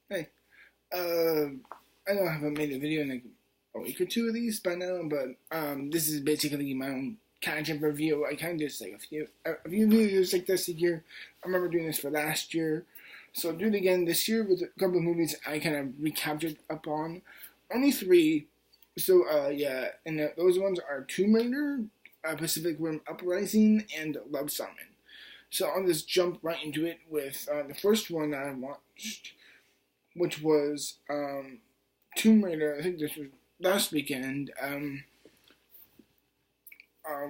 Hey, I know I haven't made a video in like a week or two of these by now, but this is basically my own catch-up review. I kind of just like a few videos like this a year. I remember doing this for last year, so I'll do it again this year with a couple of movies I kind of recaptured upon. Only three, so yeah, and those ones are Tomb Raider, Pacific Rim Uprising, and Love Simon. So I'll just jump right into it with the first one I watched, which was Tomb Raider. I think this was last weekend.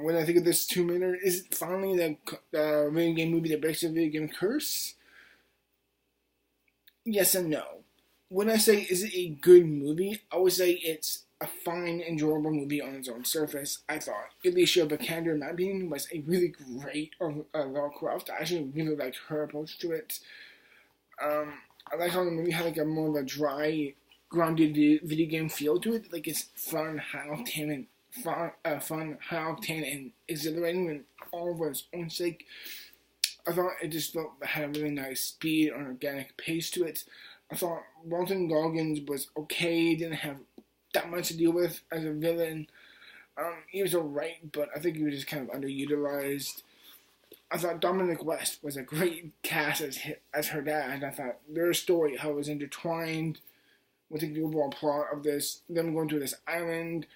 When I think of this Tomb Raider, is it finally the video game movie that breaks the video game curse? Yes and no. When I say is it a good movie, I would say it's a fine, enjoyable movie on its own surface. I thought Alicia Vikander, in my opinion, was a really great Lara Croft. I actually really liked her approach to it. I like how the movie had like a more of a dry, grounded video game feel to it. Like it's fun, high octane, and high octane, and exhilarating, and all of its own sake. I thought it just felt it had a really nice speed and organic pace to it. I thought Walton Goggins was okay. Didn't have that much to deal with as a villain. He was alright, but I think he was just kind of underutilized. I thought Dominic West was a great cast as her dad. I thought their story, how it was intertwined with the overall plot of this, them going to this island,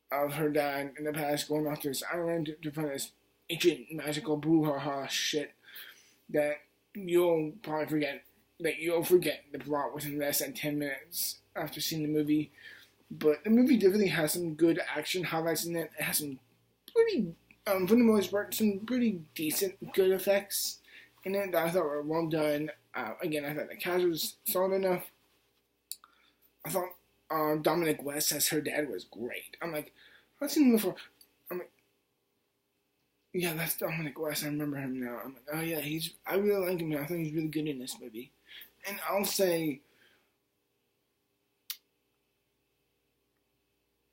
of her dad in the past going off to this island to find this ancient magical brouhaha shit that you'll probably forget. That you'll forget the plot within less than 10 minutes after seeing the movie. But the movie definitely has some good action highlights in it. It has some pretty for the most part, some pretty decent, good effects in it that I thought were well done. Again, I thought the cast was solid enough. I thought Dominic West as her dad was great. I'm like, I've seen him before. I'm like, yeah, that's Dominic West. I remember him now. I'm like, oh yeah, I really like him. I think he's really good in this movie. And I'll say,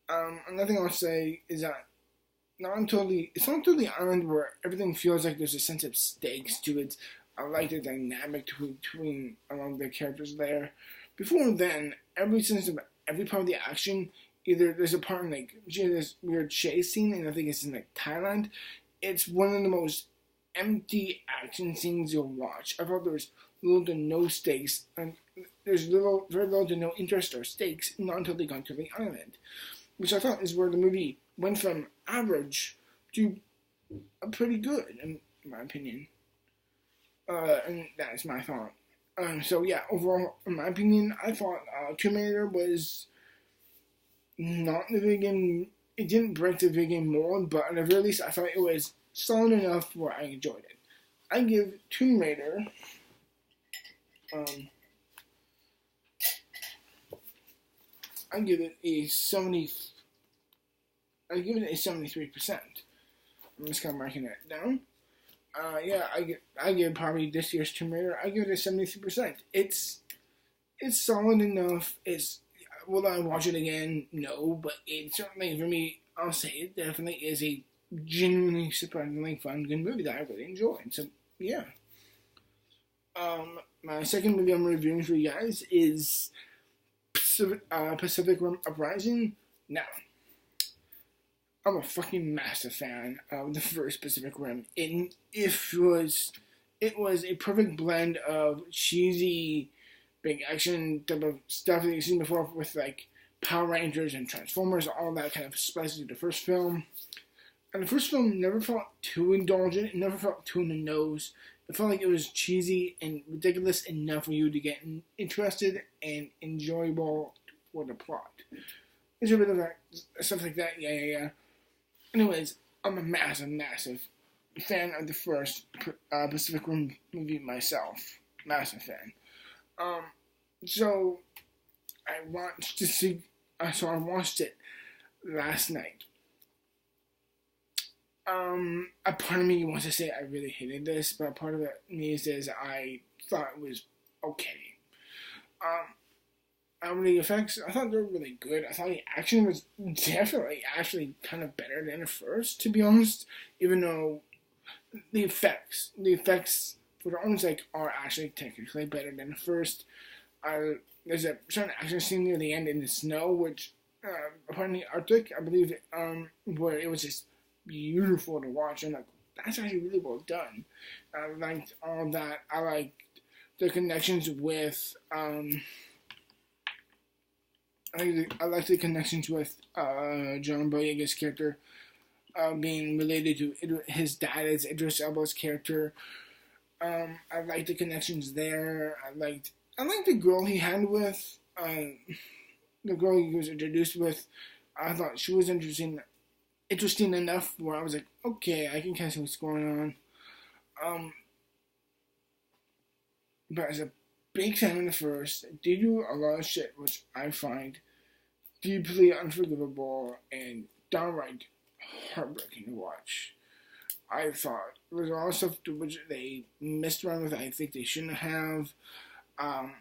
another thing I'll say is that it's not totally island where everything feels like there's a sense of stakes to it. I like the dynamic between among the characters there. Before then, every part of the action, either there's a part in like this weird chase scene, and I think it's in like Thailand. It's one of the most empty action scenes you'll watch. I thought there was little to no stakes, and there's very little to no interest or stakes, not until they got to the island, which I thought is where the movie went from average to pretty good, in my opinion. And that's my thought. So yeah, overall, in my opinion, I thought Tomb Raider was not the video game. It didn't break the video game mold, but at the very least, I thought it was solid enough where I enjoyed it. I give Tomb Raider. I give it a 70. I give it a 73%. I'm just kind of marking that down. Yeah, I give probably this year's Tomb Raider. I give it a 73%. It's solid enough. Will I watch it again? No, but it certainly for me, I'll say it definitely is a genuinely surprisingly fun, good movie that I really enjoyed. So yeah. My second movie I'm reviewing for you guys is Pacific Rim Uprising. Now, I'm a fucking massive fan of the first Pacific Rim. It was a perfect blend of cheesy, big action type of stuff that you've seen before with like Power Rangers and Transformers, all that kind of spice to the first film. And the first film never felt too indulgent. It never felt too in the nose. It felt like it was cheesy and ridiculous enough for you to get interested and enjoyable for the plot. There's a bit of that, stuff like that, yeah. Anyways, I'm a massive fan of the first Pacific Rim movie myself. Massive fan. So I watched it last night. A part of me wants to say I really hated this, but a part of me says I thought it was okay. The effects, I thought they were really good. I thought the action was definitely actually kind of better than the first, to be honest. Even though the effects for their own sake are actually technically better than the first. There's a certain action scene near the end in the snow, which upon the Arctic, I believe, where it was just beautiful to watch. And like, that's actually really well done. I liked all that. I liked the connections with I like the connections with John Boyega's character being related to his dad as Idris Elba's character. I liked the connections there. I liked the girl he had with the girl he was introduced with. I thought she was interesting enough where I was like, okay, I can kind of see what's going on. But as a big fan of the first, they do a lot of shit which I find deeply unforgivable and downright heartbreaking to watch. I thought there was a lot of stuff to which they messed around with. I think they shouldn't have. I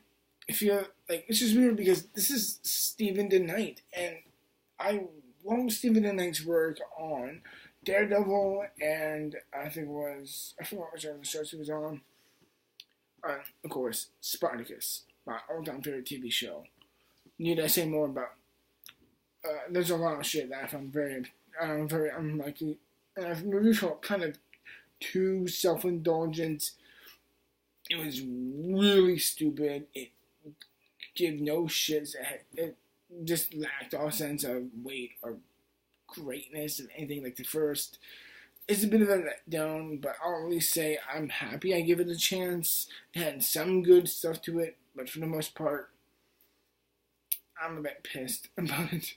feel like it's just weird because this is Stephen DeKnight, and I love Stephen DeKnight's work on Daredevil, and I forgot which other shows he was on. Of course, Spartacus, my all-time favorite TV show. Need I say more about? There's a lot of shit that I found very unlikely, and I've really felt kind of too self-indulgent. It was really stupid. It gave no shits. It just lacked all sense of weight or greatness of anything like the first. It's a bit of a letdown, but I'll at least say I'm happy I give it a chance. It had some good stuff to it, but for the most part, I'm a bit pissed about it.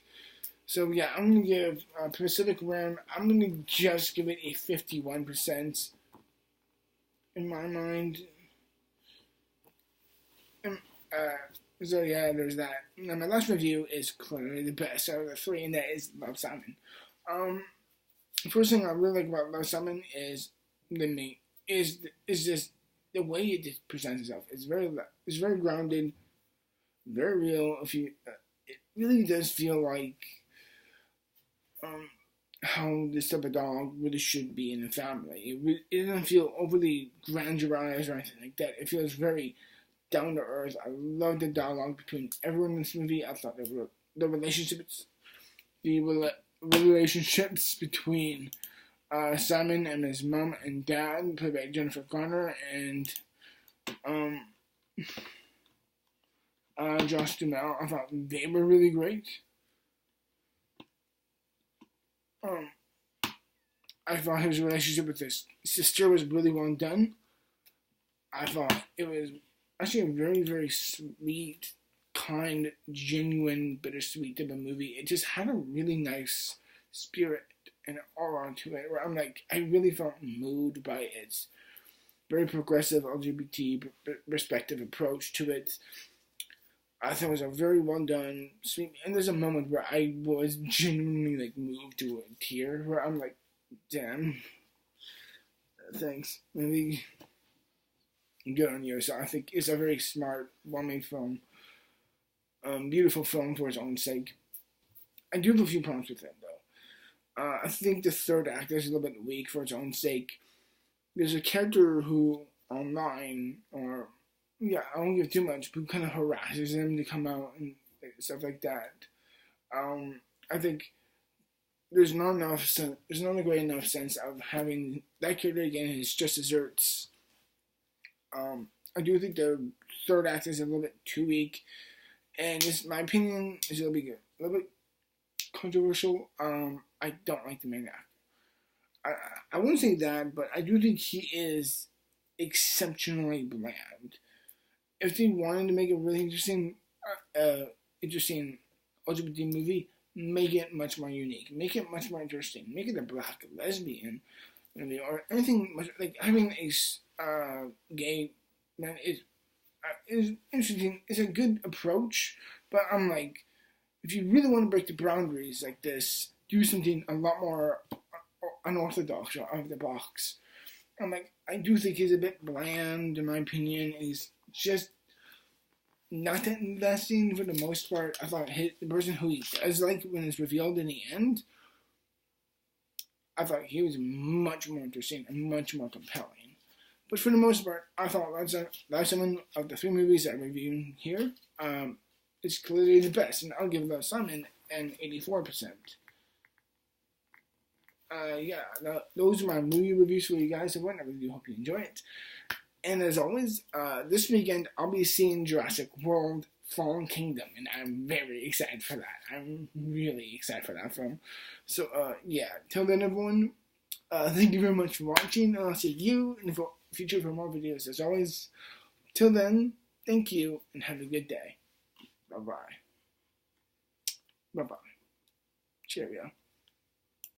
So yeah, I'm going to give Pacific Rim, I'm going to just give it a 51% in my mind. So yeah, there's that. Now my last review is clearly the best out of the three, and that is Love, Simon. The first thing I really like about Love, Simon is just the way it just presents itself. It's very grounded, very real. It really does feel like how this type of dog really should be in a family. It doesn't feel overly grandiose or anything like that. It feels very down to earth. I love the dialogue between everyone in this movie. I thought the relationships between Simon and his mom and dad, played by Jennifer Garner, and Josh Duhamel, I thought they were really great. I thought his relationship with his sister was really well done. I thought it was actually a very, very sweet, kind, genuine, bittersweet type of movie. It just had a really nice spirit and aura to it, where I'm like, I really felt moved by its very progressive LGBT perspective approach to it. I thought it was a very well done, sweet, and there's a moment where I was genuinely like moved to a tear, where I'm like, damn, thanks, maybe good on you. So I think it's a very smart, well-made film, beautiful film for its own sake. I do have a few problems with it though. I think the third act is a little bit weak for its own sake. There's a character who online, or yeah, I won't give too much, who kind of harasses him to come out and stuff like that. I think there's not a great enough sense of having that character again as just desserts. I do think the third act is a little bit too weak, and this, my opinion, is a little bit controversial. I don't like the main actor. I wouldn't say that, but I do think he is exceptionally bland. If they wanted to make a really interesting LGBT movie, make it much more unique, make it much more interesting, make it a black lesbian movie, or anything much like having a gay man is interesting. It's a good approach, but I'm like, if you really want to break the boundaries like this, do something a lot more unorthodox or out of the box. I'm like, I do think he's a bit bland in my opinion. He's just not that investing for the most part. I thought the person who he does like when it's revealed in the end, I thought he was much more interesting and much more compelling. But for the most part, I thought that's one of the 3 movies I'm reviewing here. It's clearly the best, and I'll give that sum an 84%. Yeah, those are my movie reviews for you guys. I really do hope you enjoy it. And as always, this weekend I'll be seeing Jurassic World Fallen Kingdom, and I'm very excited for that. I'm really excited for that film. So, yeah, till then, everyone, thank you very much for watching, and I'll see you in the future for more videos. As always, till then, thank you, and have a good day. Bye-bye. Bye-bye. Cheerio.